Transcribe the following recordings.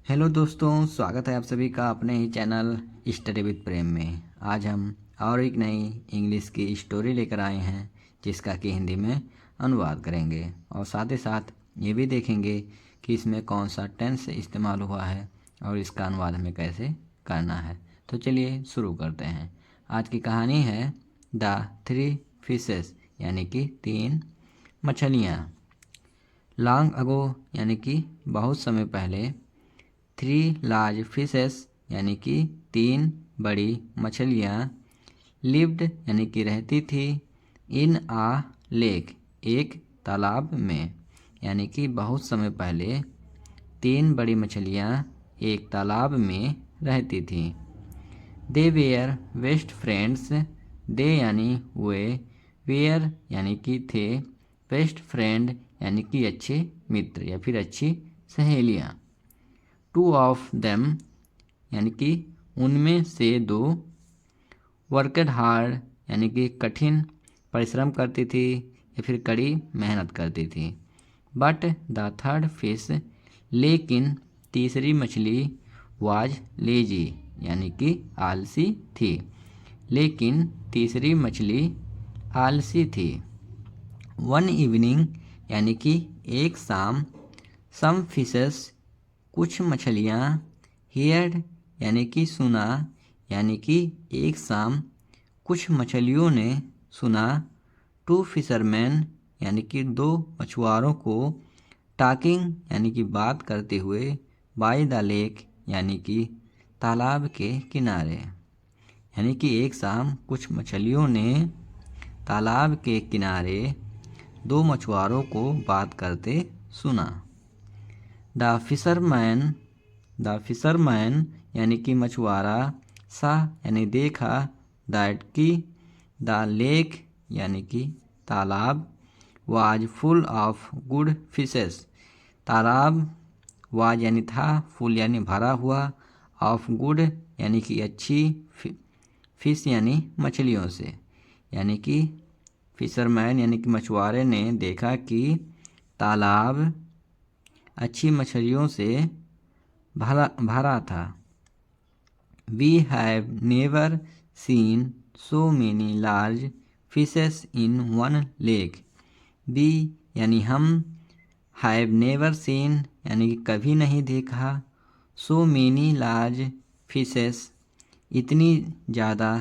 Hello दोस्तों, स्वागत है आप सभी का अपने ही चैनल स्टडी विद प्रेम में। आज हम और एक नई इंग्लिश की स्टोरी लेकर आए हैं जिसका कि हिंदी में अनुवाद करेंगे और साथ ही साथ ये भी देखेंगे कि इसमें कौन सा टेंस इस्तेमाल हुआ है और इसका अनुवाद हमें कैसे करना है। तो चलिए शुरू करते हैं। आज की कहानी है द 3 फिशेस यानी कि 3 मछलियाँ। लॉन्ग अगो यानी कि बहुत समय पहले 3 लार्ज फिशेस यानी कि 3 बड़ी मछलियाँ लिव्ड यानी कि रहती थी इन आ लेक एक तालाब में। यानी कि बहुत समय पहले 3 बड़ी मछलियाँ एक तालाब में रहती थीं। दे वेयर बेस्ट फ्रेंड्स। दे यानी वे, वेयर यानी कि थे, बेस्ट फ्रेंड यानी कि अच्छे मित्र या फिर अच्छी सहेलियाँ। 2 ऑफ देम यानी कि उनमें से 2 वर्कड हार्ड यानी कि कठिन परिश्रम करती थी या फिर कड़ी मेहनत करती थी। बट द थर्ड फिश लेकिन तीसरी मछली वाज लेजी यानी कि आलसी थी। लेकिन तीसरी मछली आलसी थी। वन इवनिंग यानी कि एक शाम सम फिशेस कुछ मछलियाँ हियर्ड यानी कि सुना यानी कि एक शाम कुछ मछलियों ने सुना 2 फिशरमैन यानी कि 2 मछुआरों को टॉकिंग यानी कि बात करते हुए बाय द लेक यानी कि तालाब के किनारे। यानी कि एक शाम कुछ मछलियों ने तालाब के किनारे 2 मछुआरों को बात करते सुना। द फिशरमैन यानी कि मछुआरा सा यानी देखा दैट कि द लेक यानी कि तालाब was full of good fishes. तालाब वाज यानी था, फुल यानी भरा हुआ, ऑफ गुड यानी कि अच्छी, फिश यानी मछलियों से। यानी कि फिशरमैन यानी कि मछुआरे ने देखा कि तालाब अच्छी मछलियों से भरा था। We have never seen so many large fishes in one lake. We यानी हम, हैव नेवर सीन यानी कि कभी नहीं देखा, सो मेनी लार्ज फिशेस इतनी ज़्यादा,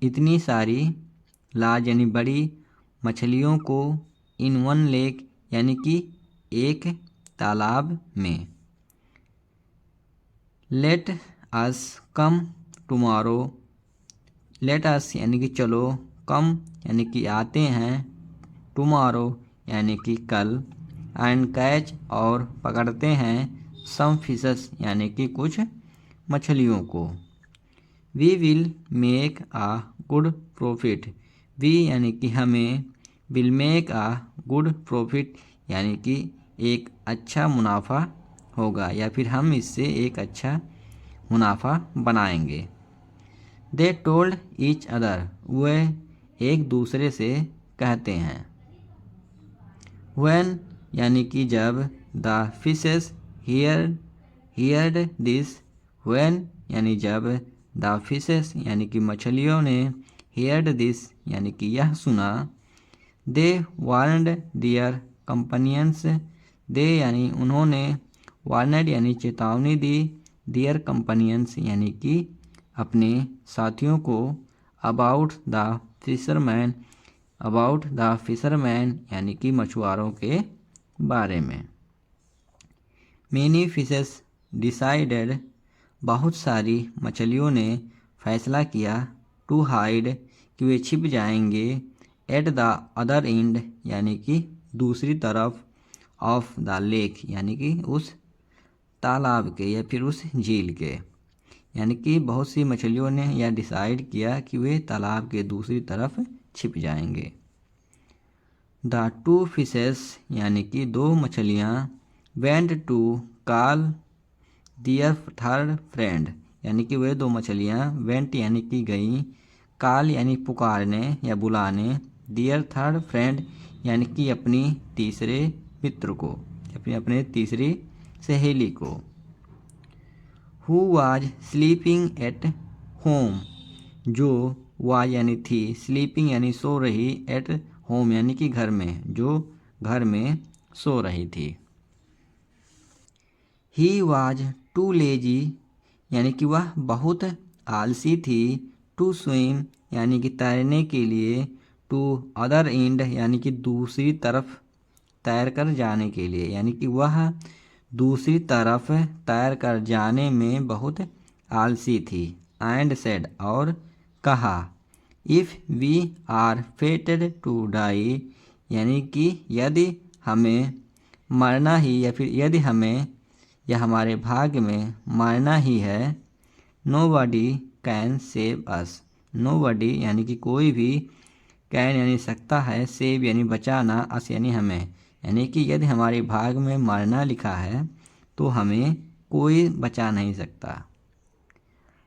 इतनी सारी, लार्ज यानी बड़ी मछलियों को, इन वन लेक यानी कि एक तालाब में। Let us come tomorrow. Let us यानी कि चलो, कम यानी कि आते हैं, टुमारो यानी कि कल, एंड कैच और पकड़ते हैं, सम फिशेस यानी कि कुछ मछलियों को। We will make a good profit. We यानी कि हमें, will make a good profit यानी कि एक अच्छा मुनाफा होगा या फिर हम इससे एक अच्छा मुनाफा बनाएंगे। They told each other. वे एक दूसरे से कहते हैं। व्हेन यानी कि जब, the fishes heard this. When यानी जब, द फिशेस यानी कि मछलियों ने, हियर्ड दिस यानी कि यह सुना, दे वार्नड दियर कंपनियंस। दे यानी उन्होंने, वार्नड यानी चेतावनी दी, दियर कंपनियंस यानी कि अपने साथियों को, about the fisherman, about the fisherman यानी कि मछुआरों के बारे में। Many fishes decided. बहुत सारी मछलियों ने फैसला किया, टू हाइड कि वे छिप जाएंगे, एट द अदर एंड यानी कि दूसरी तरफ, ऑफ द लेक यानी कि उस तालाब के या फिर उस झील के। यानी कि बहुत सी मछलियों ने यह डिसाइड किया कि वे तालाब के दूसरी तरफ छिप जाएंगे। द 2 फिशेस यानी कि 2 मछलियाँ, went to call their third friend. यानी कि वे 2 मछलियाँ, वेंट यानी कि गईं, कॉल यानी पुकारने या बुलाने, दियर थर्ड फ्रेंड यानी कि अपनी तीसरे मित्र को, अपने तीसरी सहेली को। Who was sleeping at home, जो वाज यानी थी, स्लीपिंग यानी सो रही, एट होम यानी कि घर में, जो घर में सो रही थी। ही वाज टू लेजी यानी कि वह बहुत आलसी थी, टू स्विम यानी कि तैरने के लिए, टू अदर एंड यानी कि दूसरी तरफ तैर कर जाने के लिए, यानी कि वह दूसरी तरफ तैर कर जाने में बहुत आलसी थी। एंड सेड और कहा, if we are fated to die यानी कि यदि हमें मरना ही या फिर यदि हमें या हमारे भाग्य में मरना ही है, nobody can save us, nobody यानी कि कोई भी, कैन यानी सकता है, सेव यानी बचाना, अस यानी हमें, यानी कि यदि हमारे भाग में मरना लिखा है तो हमें कोई बचा नहीं सकता।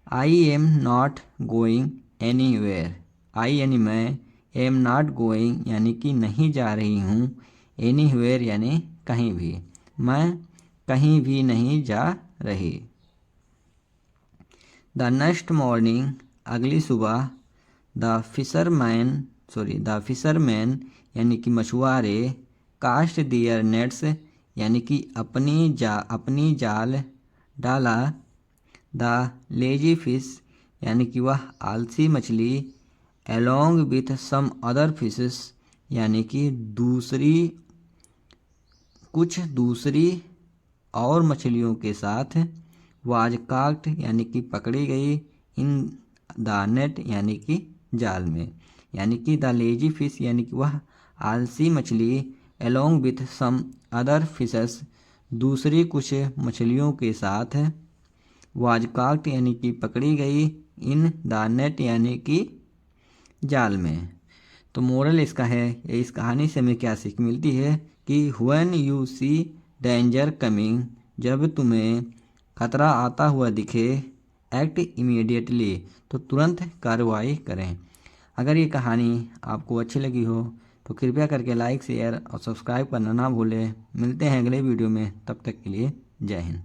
I am not going anywhere, I यानी मैं, एम नॉट गोइंग यानी कि नहीं जा रही हूँ, एनी वेयर यानी कहीं भी, मैं कहीं भी नहीं जा रही। द नेक्स्ट मॉर्निंग अगली सुबह, द फिशरमैन यानी कि मछुआरे, कास्ट दियर नेट्स यानी कि अपनी जाल डाला, द लेजी फिश यानी कि वह आलसी मछली, along with some other fishes यानी कि कुछ दूसरी और मछलियों के साथ, वाज काक्ड यानी कि पकड़ी गई, इन द नेट यानी कि जाल में, यानी कि द लेजी फिश यानी कि वह आलसी मछली, along with some other fishes दूसरी कुछ मछलियों के साथ, वाज काक्ड यानी कि पकड़ी गई, इन द नेट यानी कि जाल में। तो मोरल इसका है, इस कहानी से हमें क्या सीख मिलती है कि when you see danger coming, जब तुम्हें खतरा आता हुआ दिखे, एक्ट इमीडिएटली, तो तुरंत कार्रवाई करें। अगर ये कहानी आपको अच्छी लगी हो तो कृपया करके लाइक, शेयर और सब्सक्राइब करना ना भूलें। मिलते हैं अगले वीडियो में, तब तक के लिए जय हिंद।